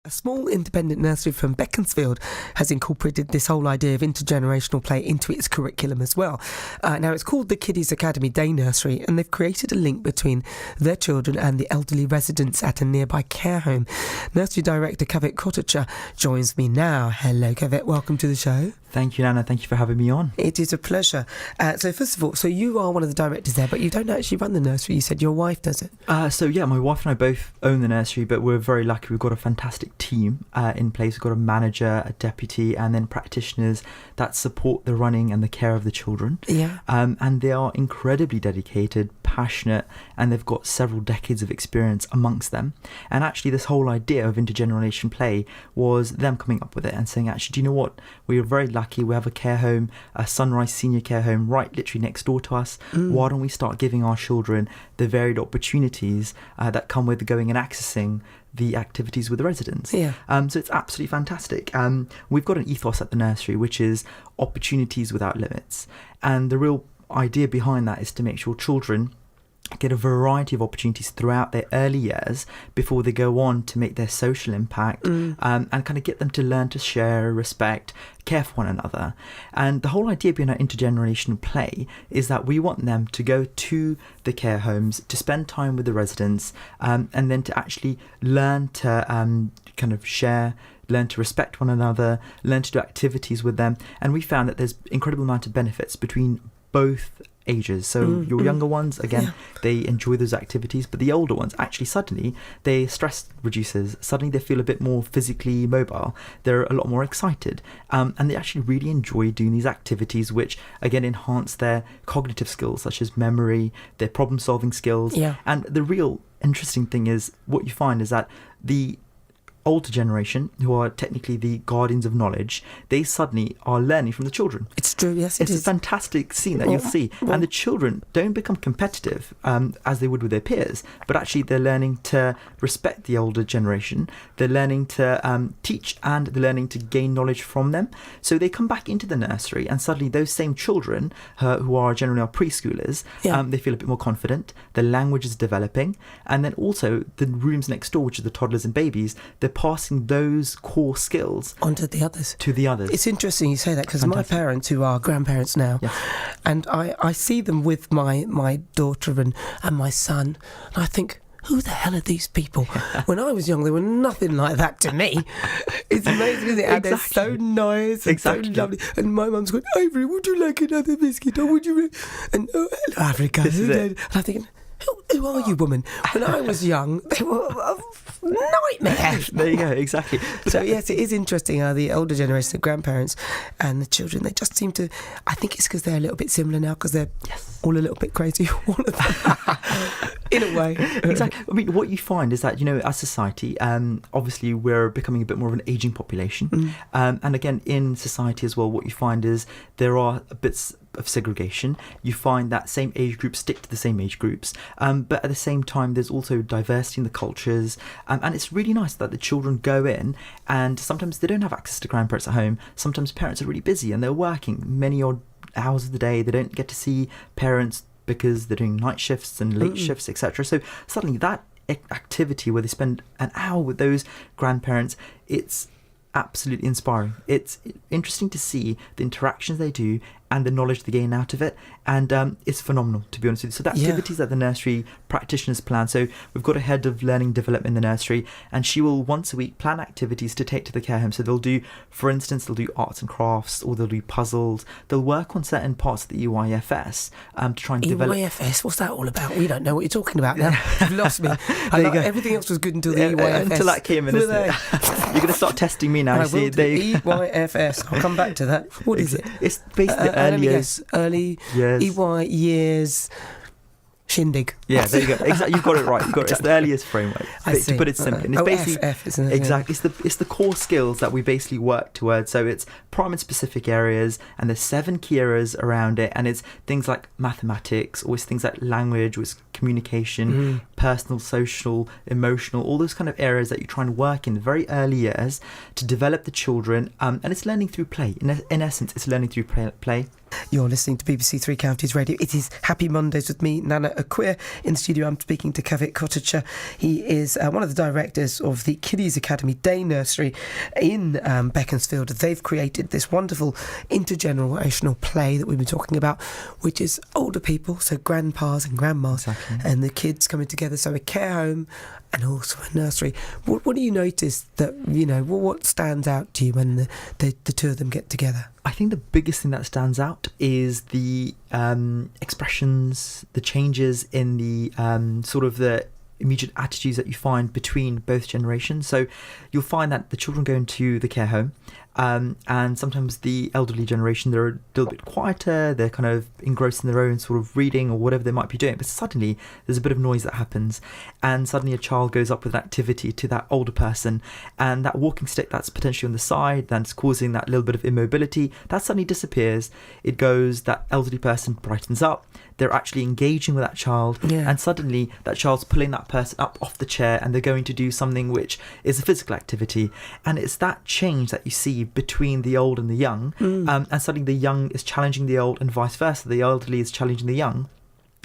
A small independent nursery from Beaconsfield has incorporated this whole idea of intergenerational play into its curriculum as well. Now, it's called the Kiddies Academy Day Nursery, and they've created a link between their children and the elderly residents at a nearby care home. Nursery director Kavit Kotacha joins me now. Hello, Kavit. Welcome to the show. Thank you, Nana. Thank you for having me on. It is a pleasure. So first of all, so you are one of the directors there, but you don't actually run the nursery. You said your wife does it. My wife and I both own the nursery, but we're very lucky. We've got a fantastic team in place. We've got a manager, a deputy, and then practitioners that support the running and the care of the children. Yeah. And they are incredibly dedicated, passionate, and they've got several decades of experience amongst them. And actually, this whole idea of intergenerational play was them coming up with it and saying, actually, do you know what? We are very lucky. We have a care home, a Sunrise Senior Care Home, right literally next door to us. Why don't we start giving our children the varied opportunities that come with going and accessing the activities with the residents? Yeah. So it's absolutely fantastic. We've got an ethos at the nursery, which is opportunities without limits. And the real idea behind that is to make sure children get a variety of opportunities throughout their early years before they go on to make their social impact, and kind of get them to learn to share, respect, care for one another. And the whole idea behind our intergenerational play is that we want them to go to the care homes, to spend time with the residents, and then to actually learn to kind of share, learn to respect one another, learn to do activities with them. And we found that there's incredible amount of benefits between both ages. So your younger ones, again, they enjoy those activities, but the older ones, actually, suddenly their stress reduces. Suddenly they feel a bit more physically mobile. They're a lot more excited, and they actually really enjoy doing these activities, which again enhance their cognitive skills, such as memory, their problem-solving skills. And the real interesting thing is, what you find is that the older generation, who are technically the guardians of knowledge, they suddenly are learning from the children. It's true, yes, it's a fantastic scene that you'll see. And the children don't become competitive as they would with their peers, but actually they're learning to respect the older generation. They're learning to teach, and they're learning to gain knowledge from them. So they come back into the nursery, and suddenly those same children, who are generally our preschoolers, they feel a bit more confident. Their language is developing. And then also the rooms next door, which are the toddlers and babies, they're passing those core skills onto the others. To the others. It's interesting you say that, because my parents, who are grandparents now, and I see them with my daughter and my son, and I think, who the hell are these people? When I was young, they were nothing like that to me. It's amazing, isn't it? And they're so nice and so lovely. And my mum's going, Avery, would you like another biscuit? Or would you? And hello, Africa. And I'm thinking, who are you, woman? When I was young, they were a nightmare. There you go, exactly. So yes, it is interesting how the older generation, the grandparents and the children, they just seem to, I think it's because they're a little bit similar now, because they're all a little bit crazy, all of them. In a way. Exactly. I mean, what you find is that, as society, obviously we're becoming a bit more of an ageing population. And again, in society as well, what you find is there are bits of segregation. You find that same age groups stick to the same age groups, but at the same time there's also diversity in the cultures, and it's really nice that the children go in, and sometimes they don't have access to grandparents at home. Sometimes parents are really busy and they're working many odd hours of the day. They don't get to see parents because they're doing night shifts and late shifts, etc. So suddenly that activity where they spend an hour with those grandparents, it's absolutely inspiring. It's interesting to see the interactions they do and the knowledge they gain out of it, and it's phenomenal, to be honest with you. So the activities that the nursery practitioners plan, so we've got a head of learning development in the nursery, and she will once a week plan activities to take to the care home. So they'll do, for instance, they'll do arts and crafts, or they'll do puzzles. They'll work on certain parts of the EYFS to try and develop. EYFS, what's that all about? We don't know what you're talking about now. You've lost me. Everything else was good until the EYFS. Until that came in, isn't it? You're going to start testing me now. EYFS. I'll come back to that. What is it? It's basically early years. EY years shindig. Yeah, there you go. Exactly, you've got it right. It's the earliest framework. To put it simply, and it's basically F, isn't it? Exactly. It's the core skills that we basically work towards. So it's primary specific areas, and there's 7 key areas around it, and it's things like mathematics, or it's things like language, or it's communication, personal, social, emotional, all those kind of areas that you try and work in the very early years to develop the children. And it's learning through play. In essence, it's learning through play. You're listening to BBC Three Counties Radio. It is Happy Mondays with me, Nana Akua. In the studio, I'm speaking to Kavit Kottacher. He is one of the directors of the Kiddies Academy Day Nursery in Beaconsfield. They've created this wonderful intergenerational play that we've been talking about, which is older people, so grandpas and grandmas, and the kids coming together. So a care home and also a nursery. What do you notice that, what stands out to you when the two of them get together? I think the biggest thing that stands out is the expressions, the changes in the sort of the immediate attitudes that you find between both generations. So you'll find that the children go into the care home, and sometimes the elderly generation, they're a little bit quieter, they're kind of engrossed in their own sort of reading or whatever they might be doing, but suddenly there's a bit of noise that happens, and suddenly a child goes up with an activity to that older person, and that walking stick that's potentially on the side, that's causing that little bit of immobility, that suddenly disappears. It goes, that elderly person brightens up, they're actually engaging with that child, and suddenly that child's pulling that person up off the chair, and they're going to do something which is a physical activity. And it's that change that you see between the old and the young, and suddenly the young is challenging the old and vice versa, the elderly is challenging the young.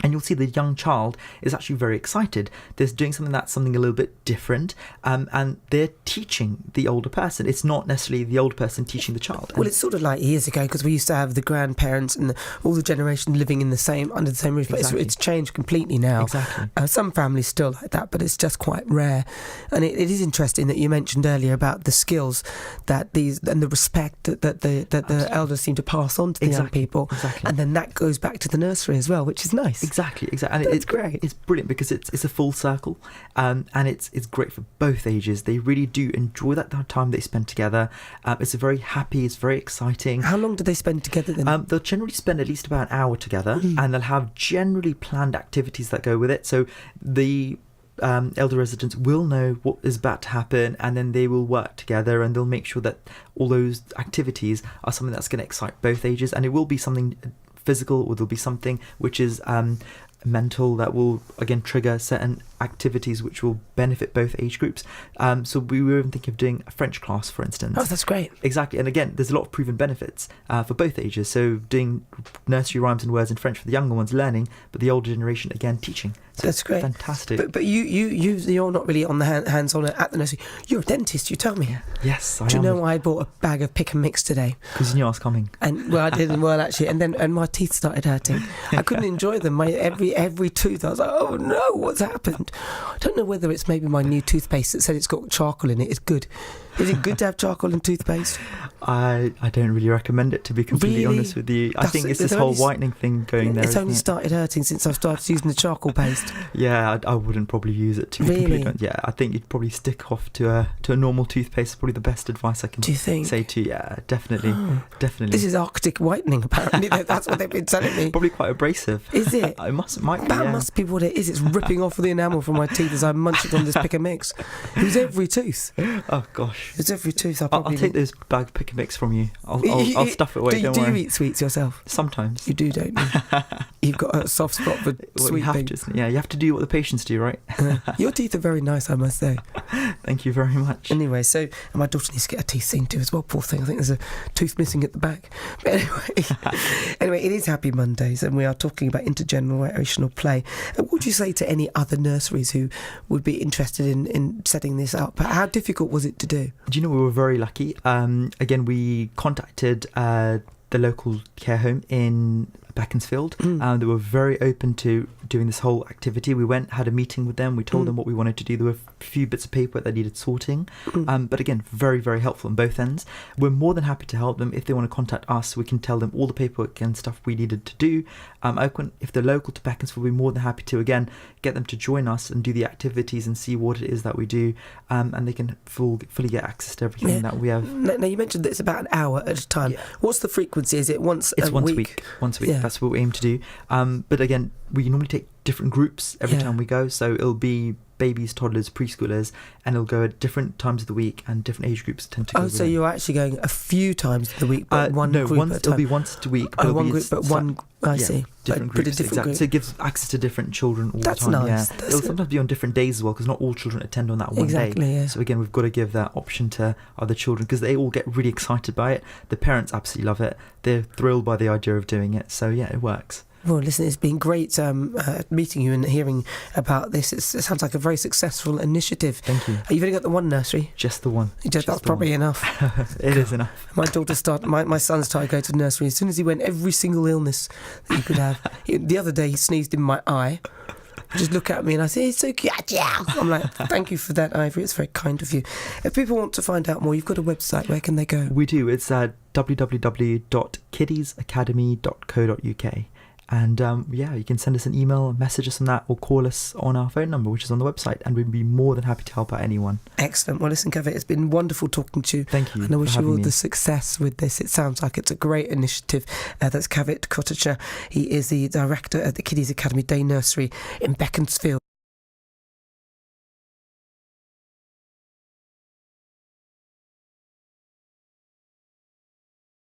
And you'll see the young child is actually very excited. They're doing something a little bit different, and they're teaching the older person. It's not necessarily the older person teaching the child. Well, it's sort of like years ago, because we used to have the grandparents and all the generation living in under the same roof. But it's changed completely now. Exactly. Some families still like that, but it's just quite rare. And it is interesting that you mentioned earlier about the skills that and the respect that the elders seem to pass on to the young people. Exactly. And then that goes back to the nursery as well, which is nice. Exactly. And it's great. It's brilliant because it's a full circle, and it's great for both ages. They really do enjoy that time they spend together. It's very happy. It's very exciting. How long do they spend together then? They'll generally spend at least about an hour together, and they'll have generally planned activities that go with it. So the elder residents will know what is about to happen, and then they will work together, and they'll make sure that all those activities are something that's going to excite both ages, and it will be something physical, or there'll be something which is mental that will again trigger certain activities which will benefit both age groups. So we were even thinking of doing a French class, for instance. Oh, that's great. Exactly. And again, there's a lot of proven benefits for both ages. So doing nursery rhymes and words in French for the younger ones learning, but the older generation again teaching. So that's great. Fantastic. But you're not really on the hands-on at the nursery. You're a dentist, you tell me. Yes, I am. Do you know why I bought a bag of pick and mix today? Because you knew I was coming. And I didn't. Well, actually, and my teeth started hurting. I couldn't enjoy them. Every tooth, I was like, oh no, what's happened? I don't know whether it's maybe my new toothpaste that said it's got charcoal in it. It's good. Is it good to have charcoal in toothpaste? I don't really recommend it, to be completely honest with you. I think it's this whole whitening thing going there. It's only started hurting since I've started using the charcoal paste. Yeah, I wouldn't probably use it, to be completely honest. Yeah, I think you'd probably stick off to a normal toothpaste. It's probably the best advice I can say to you. Yeah, definitely. Definitely. This is Arctic whitening, apparently. That's what they've been telling me. Probably quite abrasive. Is it? Might be, that must be what it is. It's ripping off the enamel from my teeth as I munch it on this pick and mix. It was every tooth. Oh gosh. It's every tooth. I'll take those bag of pick and mix from you. I'll stuff it away. Don't worry. Do you eat sweets yourself? Sometimes. You do, don't you? You've got a soft spot for sweet things. You have to do what the patients do, right? Your teeth are very nice, I must say. Thank you very much. Anyway, and my daughter needs to get her teeth seen to as well, poor thing. I think there's a tooth missing at the back. But anyway, it is Happy Mondays, and we are talking about intergenerational play. And what would you say to any other nurseries who would be interested in setting this up? How difficult was it to do? Do you know, we were very lucky. Again, we contacted the local care home in Beaconsfield. They were very open to doing this whole activity. We went, had a meeting with them. We told them what we wanted to do. There were a few bits of paper that needed sorting. But again, very, very helpful on both ends. We're more than happy to help them. If they want to contact us, we can tell them all the paperwork and stuff we needed to do. If they're local to Beaconsfield, we're more than happy to, again, get them to join us and do the activities and see what it is that we do. And they can fully get access to everything that we have. Now, you mentioned that it's about an hour at a time. Yeah. What's the frequency? Is it once a week? Once a week. Yeah. That's what we aim to do. But again, we normally take different groups every time we go. So it'll be babies, toddlers, preschoolers, and it'll go at different times of the week, and different age groups tend to go. Oh, so you're actually going a few times of the week, but one group at a time? It'll be once a week. But one group, but one. I see. Different but groups, a different group. So it gives access to different children all That's the time. nice. Yeah. It'll sometimes be on different days as well, because not all children attend on that one day. Yeah. So again, we've got to give that option to other children, because they all get really excited by it. The parents absolutely love it. They're thrilled by the idea of doing it. So yeah, it works. Well, listen, it's been great meeting you and hearing about this. It sounds like a very successful initiative. Thank you. You've only got the one nursery? Just the one. That's probably enough. It is enough. My son started going to nursery. As soon as he went, every single illness that you could have. The other day, he sneezed in my eye. Just look at me and I say, it's so cute. Yeah. I'm like, thank you for that, Ivory. It's very kind of you. If people want to find out more, you've got a website. Where can they go? We do. It's www.kiddiesacademy.co.uk. And you can send us an email, message us on that, or call us on our phone number, which is on the website, and we'd be more than happy to help out anyone. Excellent. Well, listen, Kavit, it's been wonderful talking to you. Thank you. And I wish you all the success with this. It sounds like it's a great initiative. That's Kavit Cottacher. He is the director at the Kiddies Academy Day Nursery in Beaconsfield.